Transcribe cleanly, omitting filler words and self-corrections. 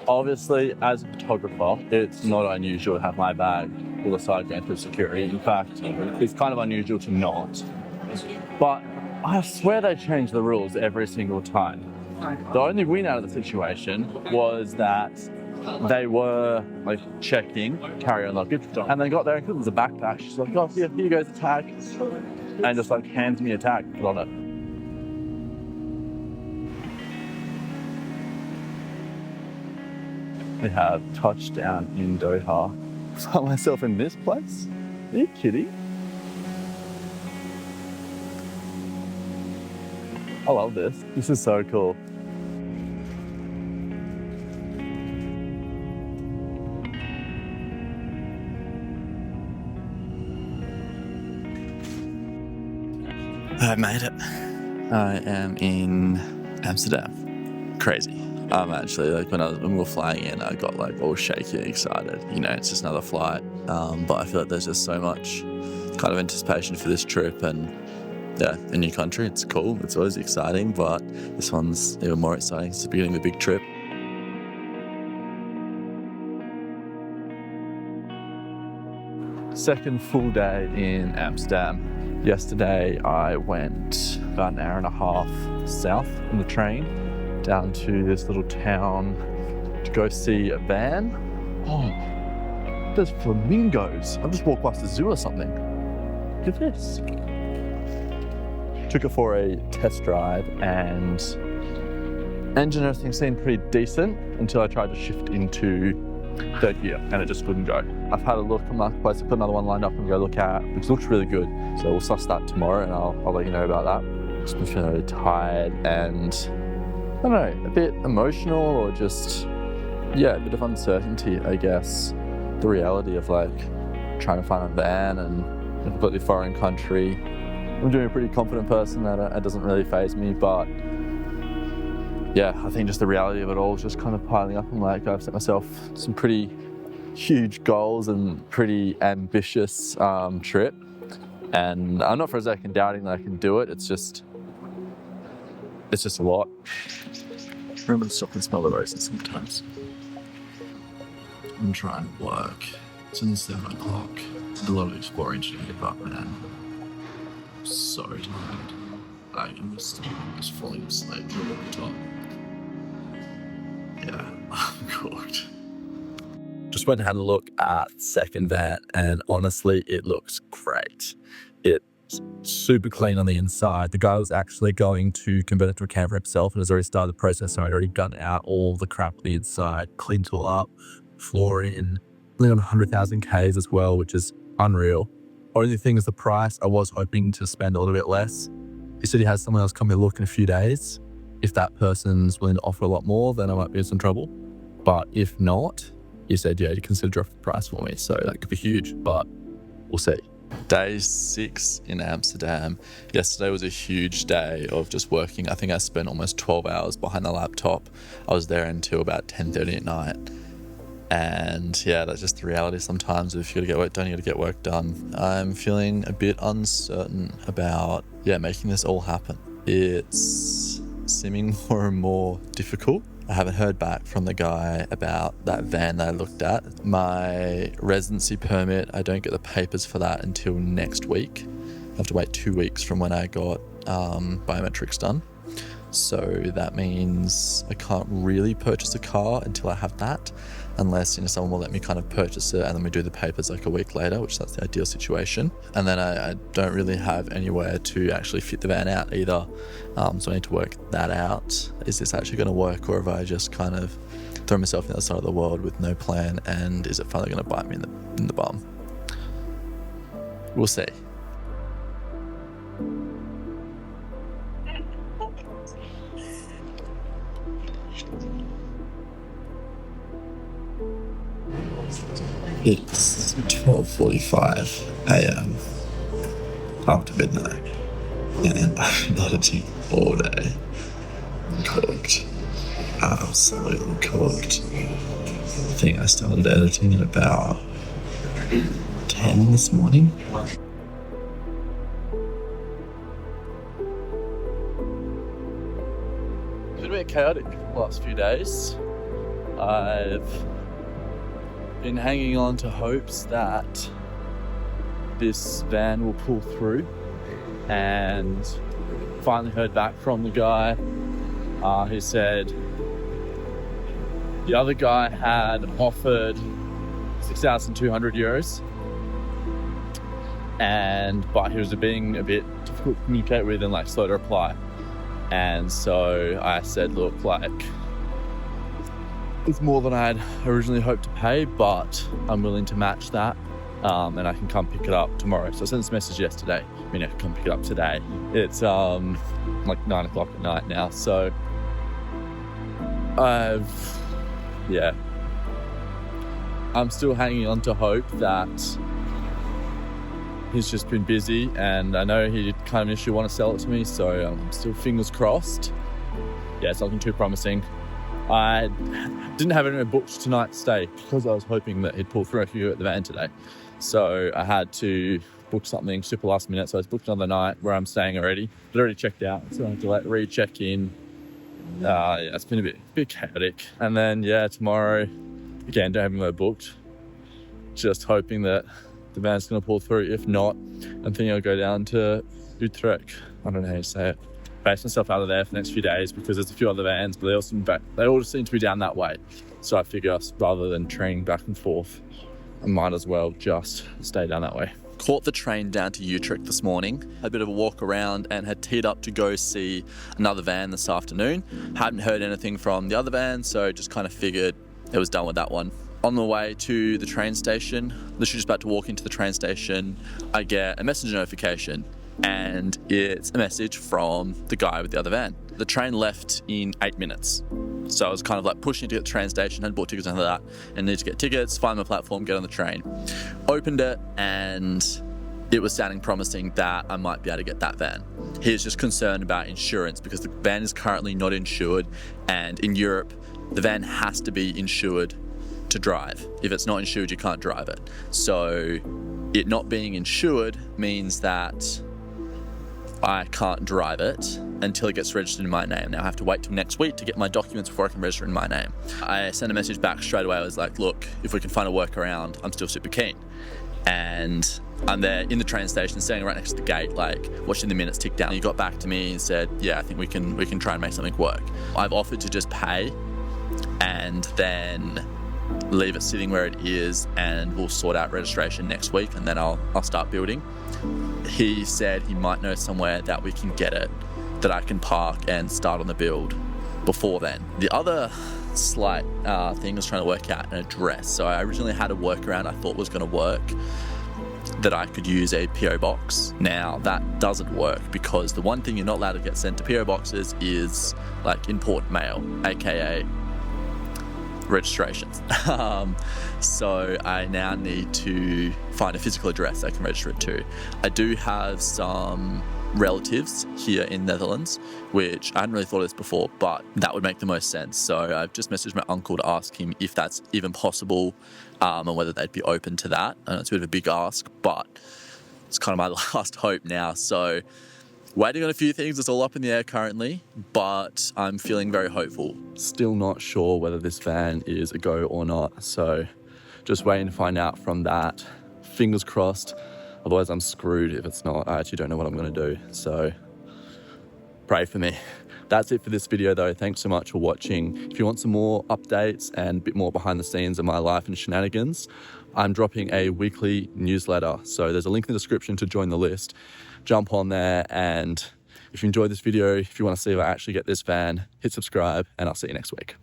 Obviously, as a photographer, it's not unusual to have my bag all the side going through security. In fact, it's kind of unusual to not. But I swear they change the rules every single time. The only win out of the situation was that they were like checking carry-on luggage, and they got there and because it was a backpack, she's like, "Oh, here goes the tag," and just like hands me a tag, put on it. We have touchdown in Doha. I found myself in this place. Are you kidding? I love this. This is so cool. I made it. I am in Amsterdam. Crazy. I'm actually like when we were flying in, I got like all shaky and excited. You know, it's just another flight. But I feel like there's just so much kind of anticipation for this trip, and yeah, a new country. It's cool. It's always exciting, but this one's even more exciting. It's the beginning of a big trip. Second full day in Amsterdam. Yesterday I went about an hour and a half south on the train down to this little town to go see a van. Oh, there's flamingos. I just walked past the zoo or something. Look at this. Took it for a test drive and engine and everything seemed pretty decent until I tried to shift into third gear and it just wouldn't go. I've had a look on Marketplace. I've got another one lined up and go look at, which looks really good. So we'll suss that tomorrow and I'll let you know about that. Just been feeling really tired and I don't know, a bit emotional or just, yeah, a bit of uncertainty, I guess. The reality of like trying to find a van and a completely foreign country. I'm doing a pretty confident person that it doesn't really faze me, but yeah, I think just the reality of it all is just kind of piling up. I'm like, I've set myself some pretty huge goals and pretty ambitious trip. And I'm not for a second doubting that I can do it. It's just a lot. Remember to stop and smell the roses sometimes. I'm trying to work. It's only 7 o'clock. There's a lot of exploring to do, but man, I'm so tired. I'm just falling asleep at the top. Yeah, I'm cooked. Just went and had a look at second van, and honestly, it looks great. It's super clean on the inside. The guy was actually going to convert it to a camper himself and has already started the process, so I'd already done out all the crap on the inside, cleaned it all up, floor in, only on 100,000 Ks as well, which is unreal. Only thing is the price. I was hoping to spend a little bit less. He said he has someone else come and look in a few days. If that person's willing to offer a lot more, then I might be in some trouble. But if not, he said, yeah, you consider dropping the price for me. So that could be huge, but we'll see. Day 6 in Amsterdam. Yesterday was a huge day of just working. I think I spent almost 12 hours behind the laptop. I was there until about 10:30 at night. And yeah, that's just the reality sometimes. If you gotta get work done, you gotta get work done. I'm feeling a bit uncertain about, making this all happen. It's seeming more and more difficult. I haven't heard back from the guy about that van that I looked at. My residency permit, I don't get the papers for that until next week. I have to wait 2 weeks from when I got biometrics done. So that means I can't really purchase a car until I have that, unless someone will let me kind of purchase it and then we do the papers like a week later, which that's the ideal situation. And then I don't really have anywhere to actually fit the van out either. So I need to work that out. Is this actually going to work, or have I just kind of thrown myself in the other side of the world with no plan, and is it finally going to bite me in the bum? We'll see. It's 12:45 a.m. after midnight, and I've been editing all day. I'm cooked. Absolutely cooked. I think I started editing at about 10 this morning. It's been a bit chaotic the last few days. I've been hanging on to hopes that this van will pull through, and finally heard back from the guy who said the other guy had offered 6,200 euros, but he was being a bit difficult to communicate with and like slow to reply. And so I said, look, like, it's more than I had originally hoped to pay, but I'm willing to match that, and I can come pick it up tomorrow. So I sent this message yesterday. I mean, I can come pick it up today. It's like 9 o'clock at night now. So I'm still hanging on to hope that he's just been busy, and I know he kind of initially want to sell it to me, so I'm still fingers crossed. Yeah, it's nothing too promising. I didn't have anywhere booked tonight to stay because I was hoping that he'd pull through if you were at the van today. So I had to book something super last minute. So I was booked another night where I'm staying already. But already checked out, so I had to like re-check in. Yeah, it's been a bit chaotic. And then tomorrow, again, don't have anywhere booked. Just hoping that the van's going to pull through. If not, I'm thinking I'll go down to Utrecht. I don't know how to say it. Base myself out of there for the next few days because there's a few other vans, but they all seem to be down that way. So I figure rather than training back and forth, I might as well just stay down that way. Caught the train down to Utrecht this morning, had a bit of a walk around and had teed up to go see another van this afternoon. Hadn't heard anything from the other van, so just kind of figured it was done with that one. On the way to the train station, literally just about to walk into the train station, I get a messenger notification, and it's a message from the guy with the other van. The train left in 8 minutes. So I was kind of like pushing to get to the train station, hadn't bought tickets and that, and needed to get tickets, find my platform, get on the train. Opened it, and it was sounding promising that I might be able to get that van. He was just concerned about insurance because the van is currently not insured, and in Europe, the van has to be insured to drive. If it's not insured, you can't drive it. So it not being insured means that I can't drive it until it gets registered in my name. Now I have to wait till next week to get my documents before I can register in my name. I sent a message back straight away. I was like, look, if we can find a workaround, I'm still super keen. And I'm there in the train station, standing right next to the gate, like watching the minutes tick down. He got back to me and said, yeah, I think we can try and make something work. I've offered to just pay and then leave it sitting where it is, and we'll sort out registration next week, and then I'll start building. He said he might know somewhere that we can get it, that I can park and start on the build before then. The other slight thing was trying to work out an address. So I originally had a workaround I thought was going to work, that I could use a PO box. Now that doesn't work because the one thing you're not allowed to get sent to PO boxes is like important mail, aka registrations. So I now need to find a physical address I can register it to. I do have some relatives here in Netherlands, which I hadn't really thought of this before, but that would make the most sense. So I've just messaged my uncle to ask him if that's even possible, and whether they'd be open to that. I know it's a bit of a big ask, but it's kind of my last hope now. So waiting on a few things. It's all up in the air currently, but I'm feeling very hopeful. Still not sure whether this van is a go or not. So just waiting to find out from that. Fingers crossed. Otherwise I'm screwed if it's not. I actually don't know what I'm going to do. So pray for me. That's it for this video though. Thanks so much for watching. If you want some more updates and a bit more behind the scenes of my life and shenanigans, I'm dropping a weekly newsletter. So there's a link in the description to join the list. Jump on there, and if you enjoyed this video, if you want to see if I actually get this van, hit subscribe, and I'll see you next week.